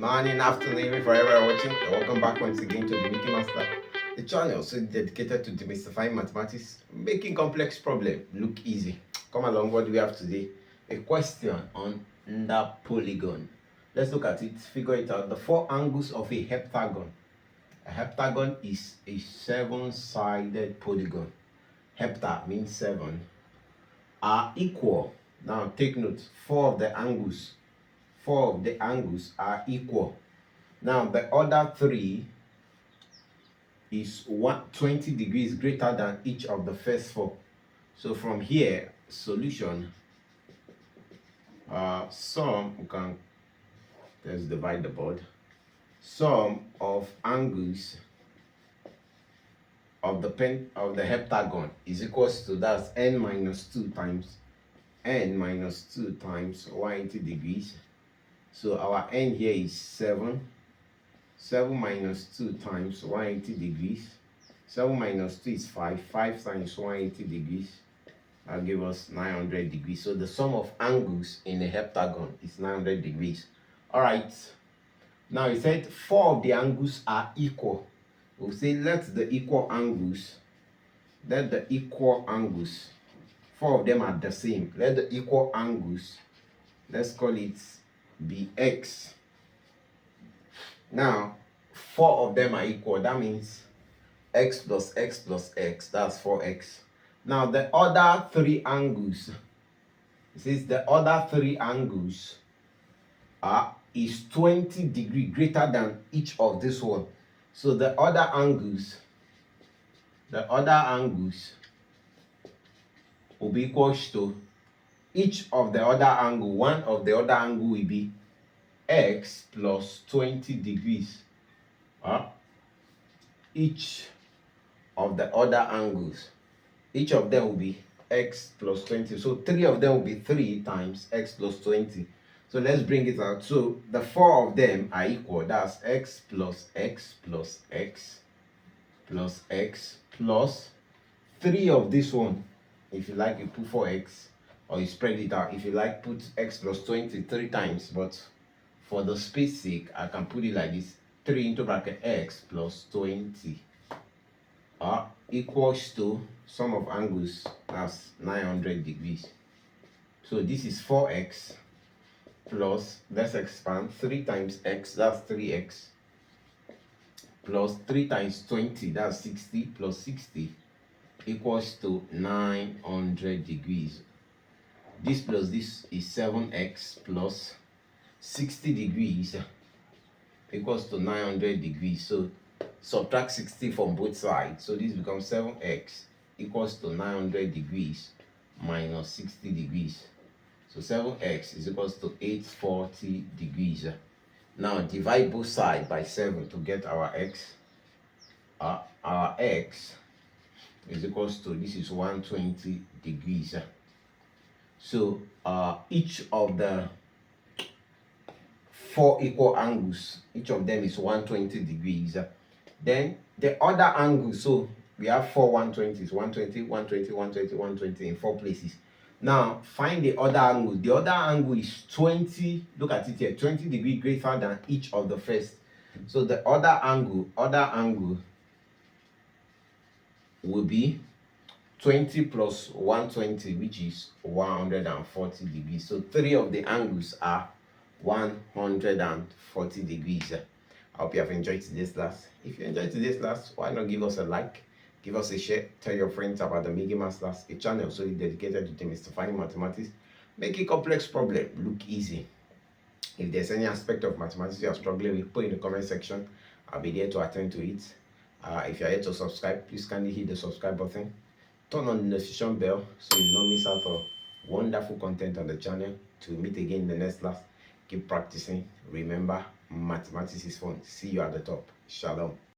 morning, afternoon, wherever you're watching. Welcome back once again to the Mickey Master, the channel so dedicated to demystifying mathematics, making complex problems look easy. Come along, what do we have today? A question on the polygon. Let's look at it, figure it out. The four angles of a heptagon. A heptagon is a seven-sided polygon. Hepta means seven. Are equal. Now take note, four of the angles are equal. Now the other three is 120 degrees greater than each of the first four. So from here, solution, sum, we can, let's divide the board. Sum of angles of the heptagon is equals to, that's n minus 2 times 180 degrees. So our n here is 7. 7 minus 2 times 180 degrees. 7 minus 2 is 5. 5 times 180 degrees. That'll give us 900 degrees. So the sum of angles in a heptagon is 900 degrees. Alright. Now it said 4 of the angles are equal. We'll say let the equal angles, 4 of them are the same. Let the equal angles, let's call it be x. Now 4 of them are equal, that means x plus x plus x, that's 4x. Now the other 3 angles, it says the other 3 angles is 20 degrees greater than each of this one. So the other angles will be equals to each of the other angle. One of the other angle will be x plus 20 degrees. Each of the other angles, each of them will be x plus 20. So 3 of them will be 3 times x plus 20. So let's bring it out. So the 4 of them are equal. That's x plus x plus x plus x plus 3 of this one. If you like, you put 4x, or you spread it out. If you like, put x plus 20 3 times. But for the space sake, I can put it like this: 3 into bracket x plus 20 equals to sum of angles, that's 900 degrees. So this is 4x plus, let's expand, 3 times x, that's 3x, plus 3 times 20, that's 60, plus 60 equals to 900 degrees. This plus this is 7x plus 60 degrees equals to 900 degrees. So subtract 60 from both sides. So this becomes 7x equals to 900 degrees minus 60 degrees. So 7x is equals to 840 degrees. Now divide both sides by 7 to get our x. Our x is equals to, this is 120 degrees. So each of the 4 equal angles, each of them is 120 degrees. Then the other angle, so we have 4 120s, 120, 120, 120, 120 in 4 places. Now find the other angle. The other angle is 20, look at it here, 20 degrees greater than each of the first. So the other angle will be 20 plus 120, which is 140 degrees. So 3 of the angles are 140 degrees. I hope you have enjoyed today's class. If you enjoyed today's class, why not give us a like, give us a share, tell your friends about the Mickey Master, a channel solely dedicated to demystifying mathematics, making complex problems look easy. If there's any aspect of mathematics you are struggling with, put in the comment section. I'll be there to attend to it. If you're yet to subscribe, please kindly hit the subscribe button. Turn on the notification bell so you don't miss out on wonderful content on the channel. Till we meet again in the next class, keep practicing. Remember, mathematics is fun. See you at the top. Shalom.